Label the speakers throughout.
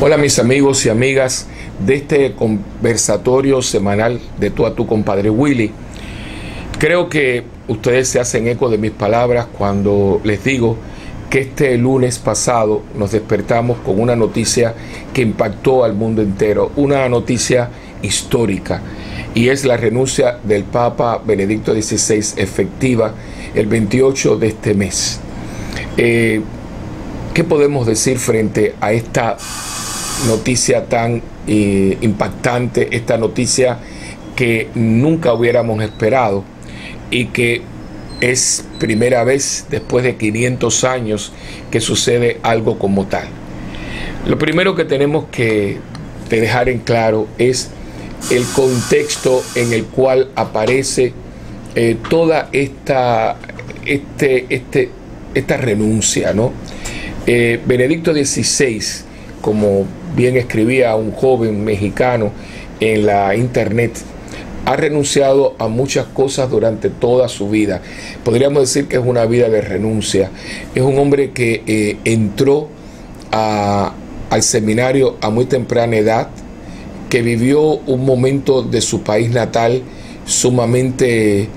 Speaker 1: Hola mis amigos y amigas de este conversatorio semanal de Tú a Tu Compadre Willy. Creo que ustedes se hacen eco de mis palabras cuando les digo que este lunes pasado nos despertamos con una noticia que impactó al mundo entero, una noticia histórica, y es la renuncia del Papa Benedicto XVI, efectiva el 28 de este mes. ¿Qué podemos decir frente a esta noticia tan impactante, esta noticia que nunca hubiéramos esperado y que es primera vez después de 500 años que sucede algo como tal? Lo primero que tenemos que dejar en claro es el contexto en el cual aparece toda esta renuncia, ¿no? Benedicto XVI, como bien escribía un joven mexicano en la internet, ha renunciado a muchas cosas durante toda su vida. Podríamos decir que es una vida de renuncia. Es un hombre que entró al seminario a muy temprana edad, que vivió un momento de su país natal sumamente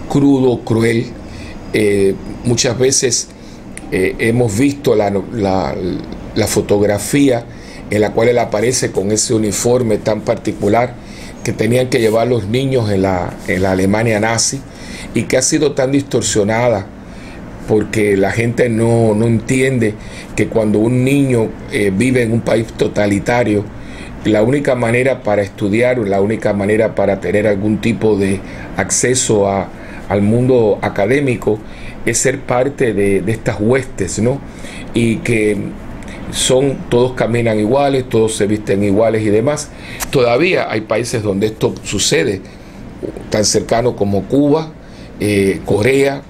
Speaker 1: crudo, cruel. Muchas veces hemos visto la fotografía en la cual él aparece con ese uniforme tan particular que tenían que llevar los niños en la Alemania nazi, y que ha sido tan distorsionada porque la gente no entiende que cuando un niño vive en un país totalitario, la única manera para estudiar, la única manera para tener algún tipo de acceso al mundo académico es ser parte de estas huestes, ¿no? Y que todos caminan iguales, todos se visten iguales y demás. Todavía hay países donde esto sucede, tan cercano como Cuba, Corea,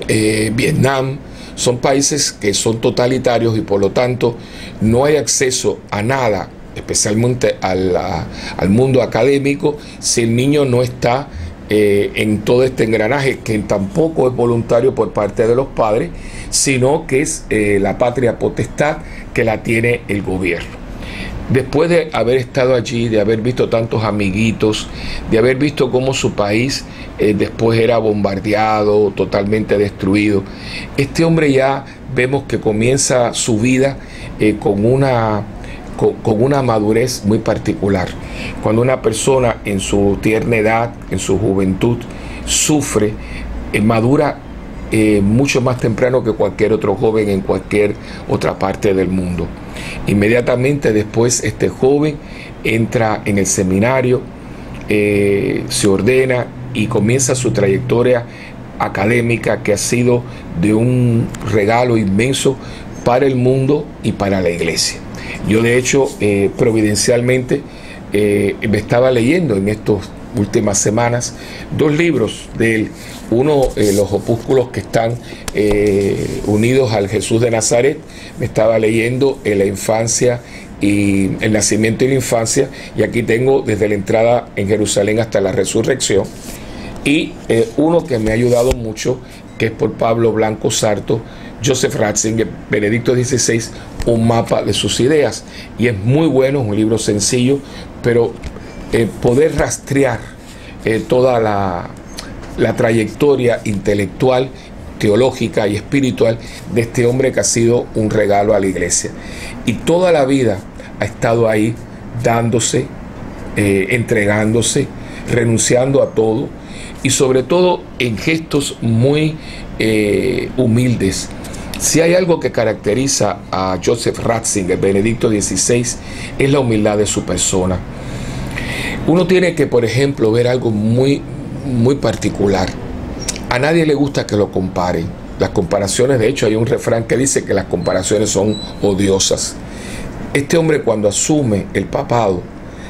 Speaker 1: Vietnam. Son países que son totalitarios y por lo tanto no hay acceso a nada, especialmente al mundo académico, si el niño no está en todo este engranaje, que tampoco es voluntario por parte de los padres, sino que es la patria potestad que la tiene el gobierno. Después de haber estado allí, de haber visto tantos amiguitos, de haber visto cómo su país después era bombardeado, totalmente destruido, este hombre ya vemos que comienza su vida con una madurez muy particular. Cuando una persona en su tierna edad, en su juventud, sufre, madura mucho más temprano que cualquier otro joven en cualquier otra parte del mundo. Inmediatamente después este joven entra en el seminario, se ordena y comienza su trayectoria académica, que ha sido de un regalo inmenso para el mundo y para la iglesia. Yo de hecho providencialmente me estaba leyendo en estas últimas semanas dos libros de él. Uno, los opúsculos que están unidos al Jesús de Nazaret. Me estaba leyendo la infancia y el nacimiento y la infancia, y aquí tengo desde la entrada en Jerusalén hasta la resurrección. Y uno que me ha ayudado mucho, que es por Pablo Blanco Sarto, Joseph Ratzinger, Benedicto XVI, un mapa de sus ideas. Y es muy bueno, es un libro sencillo, pero poder rastrear toda la trayectoria intelectual, teológica y espiritual de este hombre que ha sido un regalo a la iglesia. Y toda la vida ha estado ahí dándose, entregándose, renunciando a todo, y sobre todo en gestos muy humildes. Si hay algo que caracteriza a Joseph Ratzinger, Benedicto XVI, es la humildad de su persona. Uno tiene que, por ejemplo, ver algo muy particular. A nadie le gusta que lo comparen. Las comparaciones, de hecho, hay un refrán que dice que las comparaciones son odiosas. Este hombre, cuando asume el papado,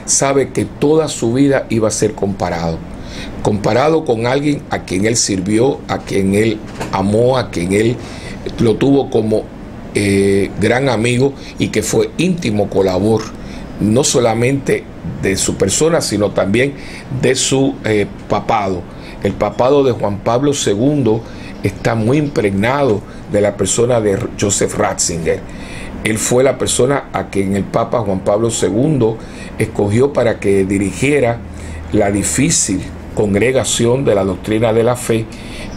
Speaker 1: sabe que toda su vida iba a ser comparado con alguien a quien él sirvió, a quien él amó, a quien él lo tuvo como gran amigo y que fue íntimo colaborador, no solamente de su persona, sino también de su papado. El papado de Juan Pablo II está muy impregnado de la persona de Joseph Ratzinger. Él fue la persona a quien el Papa Juan Pablo II escogió para que dirigiera la difícil congregación de la doctrina de la fe,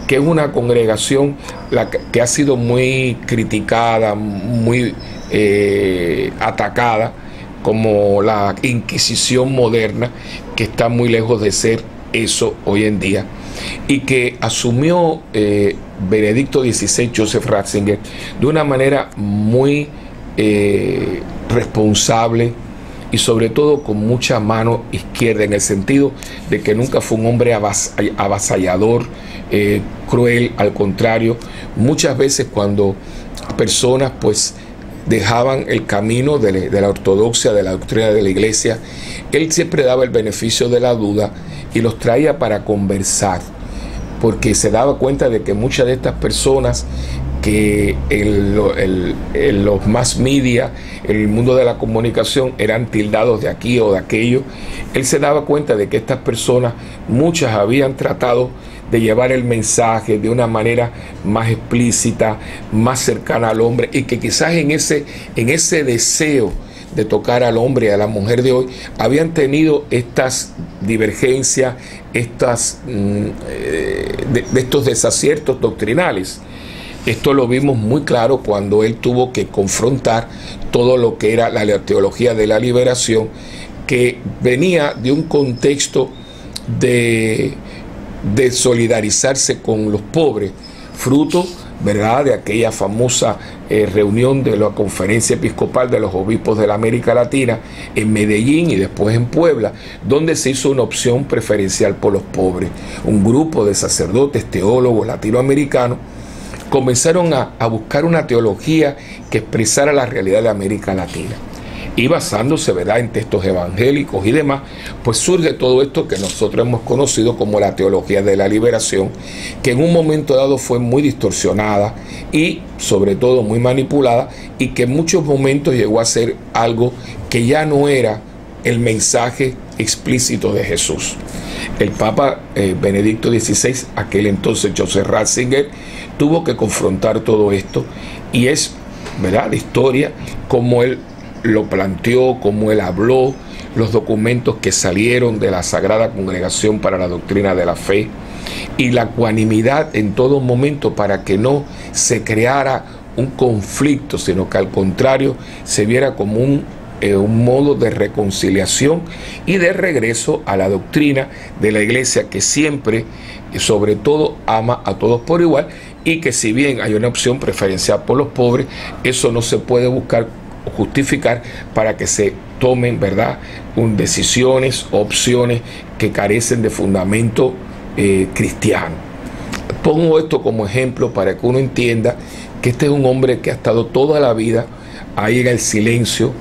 Speaker 1: que es una congregación que ha sido muy criticada, muy atacada, como la Inquisición moderna, que está muy lejos de ser eso hoy en día, y que asumió Benedicto XVI, Joseph Ratzinger, de una manera muy responsable y sobre todo con mucha mano izquierda, en el sentido de que nunca fue un hombre avasallador, cruel. Al contrario, muchas veces cuando personas pues dejaban el camino de la ortodoxia, de la doctrina de la iglesia, él siempre daba el beneficio de la duda y los traía para conversar, porque se daba cuenta de que muchas de estas personas que en los mass media, en el mundo de la comunicación, eran tildados de aquí o de aquello, él se daba cuenta de que estas personas, muchas habían tratado de llevar el mensaje de una manera más explícita, más cercana al hombre, y que quizás en ese deseo de tocar al hombre y a la mujer de hoy, habían tenido estas divergencias, de estos desaciertos doctrinales. Esto lo vimos muy claro cuando él tuvo que confrontar todo lo que era la teología de la liberación, que venía de un contexto de solidarizarse con los pobres, fruto, ¿verdad?, de aquella famosa reunión de la Conferencia Episcopal de los Obispos de la América Latina en Medellín y después en Puebla, donde se hizo una opción preferencial por los pobres. Un grupo de sacerdotes, teólogos latinoamericanos comenzaron a buscar una teología que expresara la realidad de América Latina. Y basándose, ¿verdad?, en textos evangélicos y demás, pues surge todo esto que nosotros hemos conocido como la teología de la liberación, que en un momento dado fue muy distorsionada y sobre todo muy manipulada, y que en muchos momentos llegó a ser algo que ya no era el mensaje explícito de Jesús. El Papa Benedicto XVI, aquel entonces Joseph Ratzinger, tuvo que confrontar todo esto, y es, ¿verdad?, de historia, como él lo planteó, como él habló, los documentos que salieron de la Sagrada Congregación para la Doctrina de la Fe, y la ecuanimidad en todo momento para que no se creara un conflicto, sino que al contrario se viera como un modo de reconciliación y de regreso a la doctrina de la iglesia, que siempre, sobre todo, ama a todos por igual, y que si bien hay una opción preferencial por los pobres, eso no se puede buscar o justificar para que se tomen, ¿verdad?, decisiones o opciones que carecen de fundamento cristiano. Pongo esto como ejemplo para que uno entienda que este es un hombre que ha estado toda la vida ahí en el silencio,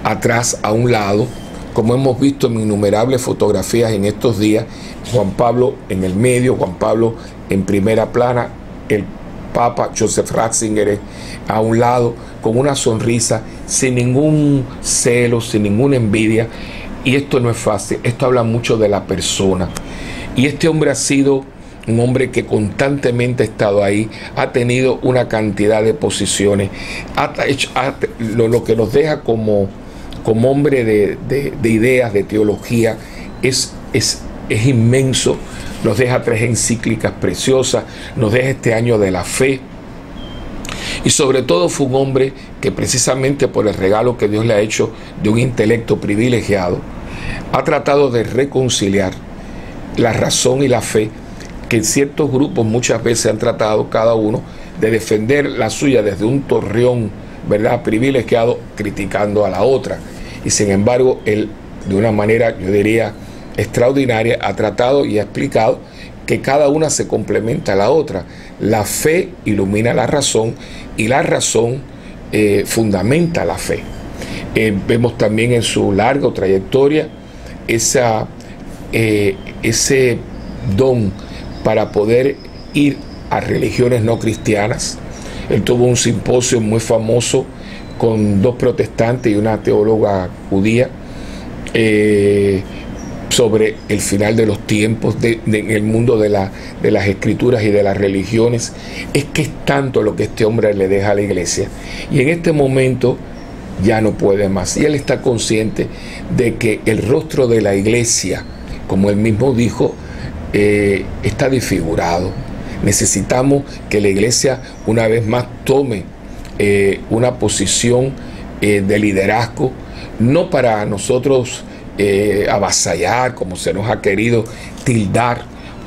Speaker 1: atrás, a un lado, como hemos visto en innumerables fotografías en estos días. Juan Pablo en el medio, Juan Pablo en primera plana, el Papa Joseph Ratzinger a un lado, con una sonrisa, sin ningún celo, sin ninguna envidia. Y esto no es fácil, esto habla mucho de la persona. Y este hombre ha sido un hombre que constantemente ha estado ahí, ha tenido una cantidad de posiciones, lo que nos deja como hombre de ideas, de teología, es inmenso. Nos deja 3 encíclicas preciosas, nos deja este año de la fe, y sobre todo fue un hombre que, precisamente por el regalo que Dios le ha hecho de un intelecto privilegiado, ha tratado de reconciliar la razón y la fe, que en ciertos grupos muchas veces han tratado cada uno de defender la suya desde un torreón, ¿verdad?, privilegiado, criticando a la otra. Y sin embargo, él, de una manera, yo diría, extraordinaria, ha tratado y ha explicado que cada una se complementa a la otra. La fe ilumina la razón, y la razón fundamenta la fe. Vemos también en su larga trayectoria ese don para poder ir a religiones no cristianas. Él tuvo un simposio muy famoso con 2 protestantes y una teóloga judía, sobre el final de los tiempos, en el mundo de las escrituras y de las religiones. Es que es tanto lo que este hombre le deja a la iglesia. Y en este momento ya no puede más. Y él está consciente de que el rostro de la iglesia, como él mismo dijo, está desfigurado. Necesitamos que la iglesia una vez más tome una posición de liderazgo, no para nosotros avasallar, como se nos ha querido tildar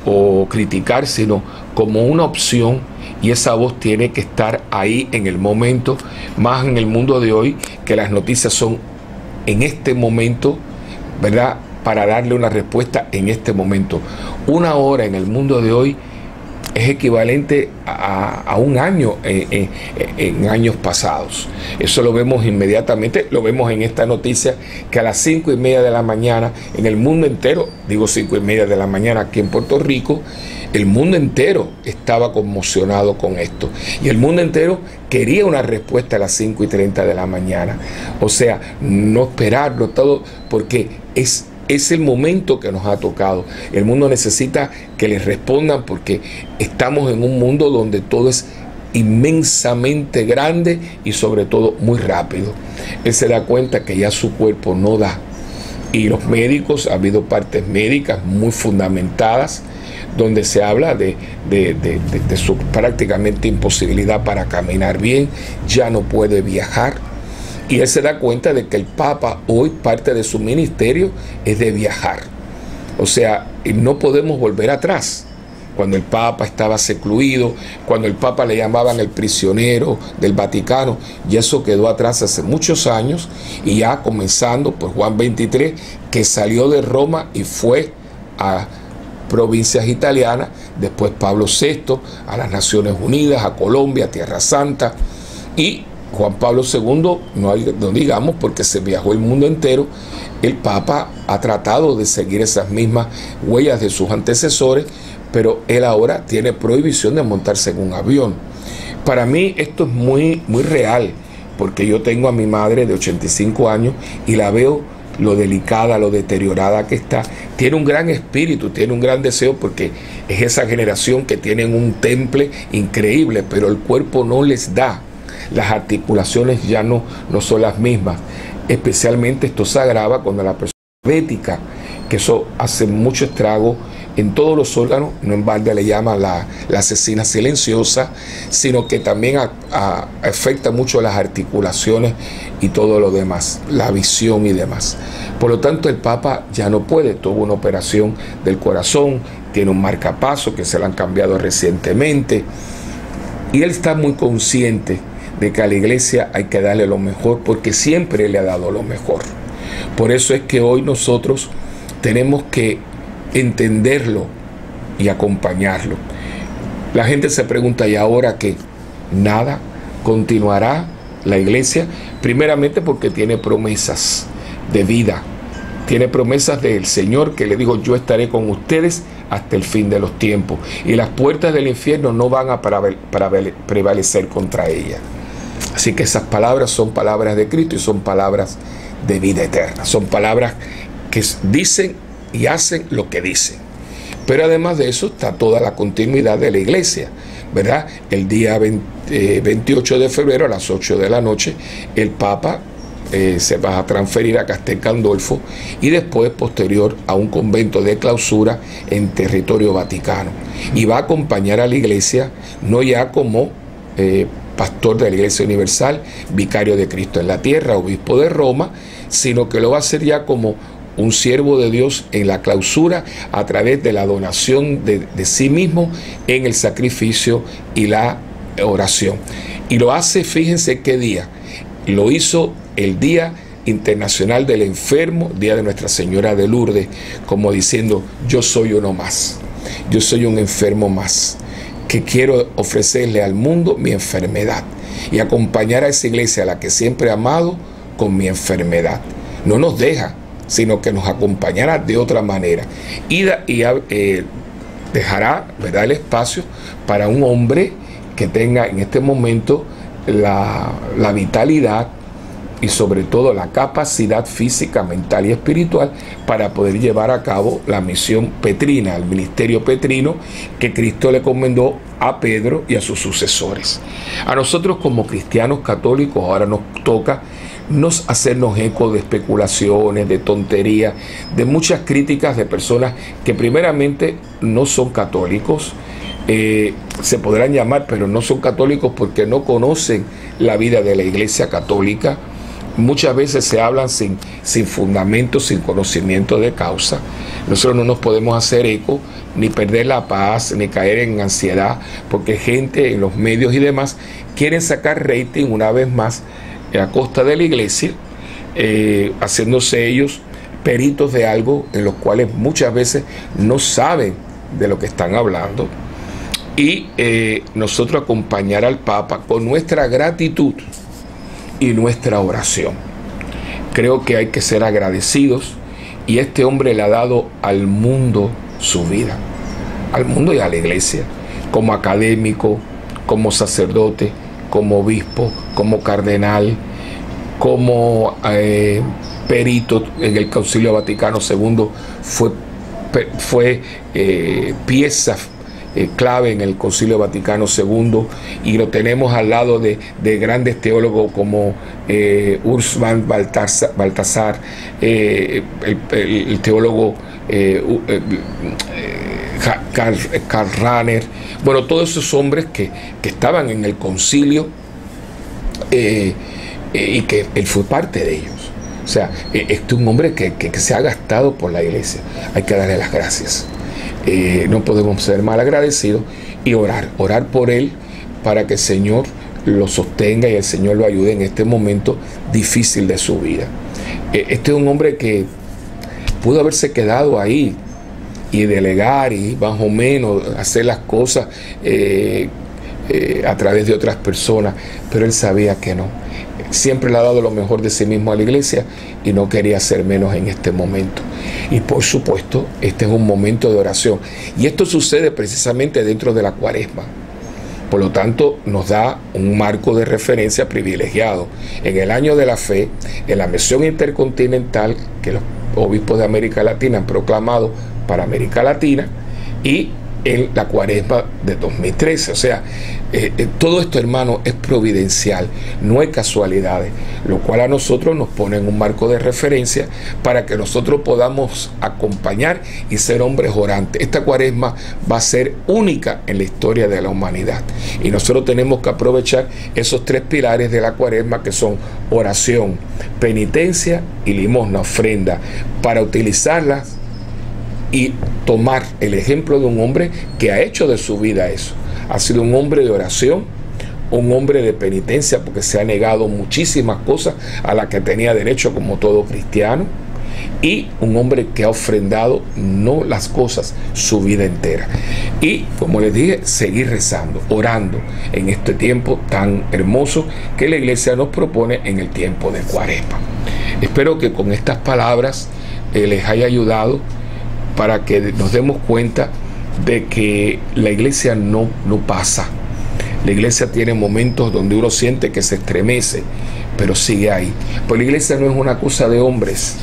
Speaker 1: o criticar, sino como una opción, y esa voz tiene que estar ahí en el momento, más en el mundo de hoy, que las noticias son en este momento, ¿verdad?, para darle una respuesta en este momento. Una hora en el mundo de hoy es equivalente a un año en años pasados. Eso lo vemos inmediatamente, lo vemos en esta noticia, que a las 5:30 de la mañana, en el mundo entero, digo 5:30 de la mañana aquí en Puerto Rico, el mundo entero estaba conmocionado con esto. Y el mundo entero quería una respuesta a las 5:30 de la mañana. O sea, no esperarlo todo, porque es el momento que nos ha tocado. El mundo necesita que les respondan, porque estamos en un mundo donde todo es inmensamente grande y sobre todo muy rápido. Él se da cuenta que ya su cuerpo no da. Y los médicos, ha habido partes médicas muy fundamentadas donde se habla de su prácticamente imposibilidad para caminar bien, ya no puede viajar. Y él se da cuenta de que el Papa hoy, parte de su ministerio es de viajar. O sea, no podemos volver atrás. Cuando el Papa estaba secluido, cuando el Papa le llamaban el prisionero del Vaticano, y eso quedó atrás hace muchos años, y ya comenzando por Juan XXIII, que salió de Roma y fue a provincias italianas, después Pablo VI a las Naciones Unidas, a Colombia, a Tierra Santa, y Juan Pablo II, no digamos, porque se viajó el mundo entero. El Papa ha tratado de seguir esas mismas huellas de sus antecesores, pero él ahora tiene prohibición de montarse en un avión. Para mí esto es muy, muy real, porque yo tengo a mi madre de 85 años y la veo lo delicada, lo deteriorada que está. Tiene un gran espíritu, tiene un gran deseo, porque es esa generación que tienen un temple increíble, pero el cuerpo no les da. Las articulaciones ya no son las mismas. Especialmente esto se agrava cuando la persona es diabética, que eso hace mucho estrago en todos los órganos. No en balde le llama la asesina silenciosa, sino que también afecta mucho las articulaciones y todo lo demás, la visión y demás. Por lo tanto, el Papa ya no puede. Tuvo una operación del corazón, tiene un marcapaso que se lo han cambiado recientemente, y él está muy consciente de que a la iglesia hay que darle lo mejor, porque siempre le ha dado lo mejor. Por eso es que hoy nosotros tenemos que entenderlo y acompañarlo. La gente se pregunta, ¿y ahora qué? Nada, continuará la iglesia, primeramente porque tiene promesas de vida, tiene promesas del Señor, que le dijo: yo estaré con ustedes hasta el fin de los tiempos, y las puertas del infierno no van a prevalecer contra ella. Así que esas palabras son palabras de Cristo y son palabras de vida eterna. Son palabras que dicen y hacen lo que dicen. Pero además de eso está toda la continuidad de la iglesia, ¿verdad? El día 28 de febrero a las 8 de la noche, el Papa se va a transferir a Castel Gandolfo, y después, posterior, a un convento de clausura en territorio vaticano. Y va a acompañar a la iglesia, no ya como pastor de la Iglesia Universal, vicario de Cristo en la tierra, obispo de Roma, sino que lo va a hacer ya como un siervo de Dios en la clausura, a través de la donación de sí mismo en el sacrificio y la oración. Y lo hace, fíjense qué día, lo hizo el Día Internacional del Enfermo, Día de Nuestra Señora de Lourdes, como diciendo: yo soy uno más, yo soy un enfermo más, que quiero ofrecerle al mundo mi enfermedad y acompañar a esa iglesia a la que siempre he amado con mi enfermedad. No nos deja, sino que nos acompañará de otra manera, y dejará, ¿verdad?, el espacio para un hombre que tenga en este momento la vitalidad y sobre todo la capacidad física, mental y espiritual para poder llevar a cabo la misión petrina, el ministerio petrino que Cristo le encomendó a Pedro y a sus sucesores. A nosotros como cristianos católicos ahora nos toca hacernos eco de especulaciones, de tonterías, de muchas críticas de personas que primeramente no son católicos, se podrán llamar, pero no son católicos porque no conocen la vida de la Iglesia católica. Muchas veces se hablan sin fundamento, sin conocimiento de causa. Nosotros no nos podemos hacer eco, ni perder la paz, ni caer en ansiedad, porque gente en los medios y demás quieren sacar rating una vez más a costa de la Iglesia, haciéndose ellos peritos de algo en los cuales muchas veces no saben de lo que están hablando. Y nosotros acompañar al Papa con nuestra gratitud y nuestra oración. Creo que hay que ser agradecidos, y este hombre le ha dado al mundo su vida, al mundo y a la Iglesia, como académico, como sacerdote, como obispo, como cardenal, como perito en el Concilio Vaticano II, fue pieza clave en el Concilio Vaticano II, y lo tenemos al lado de grandes teólogos como Urs van Balthasar, el teólogo Karl Rahner, bueno, todos esos hombres que estaban en el concilio, y que él fue parte de ellos. O sea, este es un hombre que se ha gastado por la Iglesia. Hay que darle las gracias. No podemos ser mal agradecidos y orar por él para que el Señor lo sostenga y el Señor lo ayude en este momento difícil de su vida. Este es un hombre que pudo haberse quedado ahí y delegar y más o menos hacer las cosas a través de otras personas, pero él sabía que no. Siempre le ha dado lo mejor de sí mismo a la Iglesia y no quería ser menos en este momento. Y por supuesto, este es un momento de oración. Y esto sucede precisamente dentro de la Cuaresma. Por lo tanto, nos da un marco de referencia privilegiado. En el año de la fe, en la misión intercontinental que los obispos de América Latina han proclamado para América Latina, y en la Cuaresma de 2013. O sea, todo esto, hermano, es providencial, no hay casualidades, lo cual a nosotros nos pone en un marco de referencia para que nosotros podamos acompañar y ser hombres orantes. Esta Cuaresma va a ser única en la historia de la humanidad, y nosotros tenemos que aprovechar esos tres pilares de la Cuaresma, que son oración, penitencia y limosna, ofrenda, para utilizarlas y tomar el ejemplo de un hombre que ha hecho de su vida eso. Ha sido un hombre de oración, un hombre de penitencia, porque se ha negado muchísimas cosas a las que tenía derecho como todo cristiano, y un hombre que ha ofrendado no las cosas, su vida entera. Y como les dije, seguir rezando, orando en este tiempo tan hermoso que la Iglesia nos propone en el tiempo de Cuaresma. Espero que con estas palabras les haya ayudado para que nos demos cuenta de que la Iglesia no pasa. La Iglesia tiene momentos donde uno siente que se estremece, pero sigue ahí. Pues la Iglesia no es una cosa de hombres.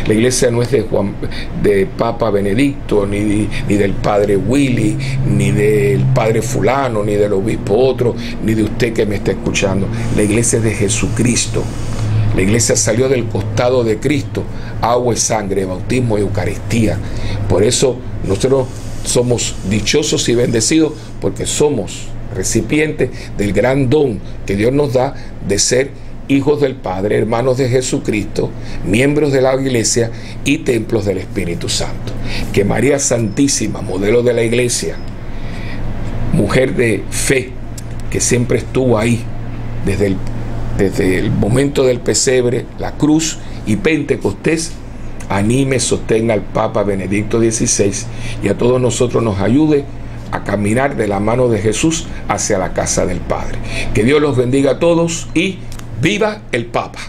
Speaker 1: La Iglesia no es de Papa Benedicto, ni del Padre Willy, ni del Padre fulano, ni del obispo otro, ni de usted que me está escuchando. La Iglesia es de Jesucristo. La Iglesia salió del costado de Cristo, agua y sangre, bautismo y Eucaristía. Por eso nosotros somos dichosos y bendecidos, porque somos recipientes del gran don que Dios nos da de ser hijos del Padre, hermanos de Jesucristo, miembros de la Iglesia y templos del Espíritu Santo. Que María Santísima, modelo de la Iglesia, mujer de fe, que siempre estuvo ahí desde el momento del pesebre, la cruz y Pentecostés, anime, sostenga al Papa Benedicto XVI y a todos nosotros nos ayude a caminar de la mano de Jesús hacia la casa del Padre. Que Dios los bendiga a todos y ¡viva el Papa!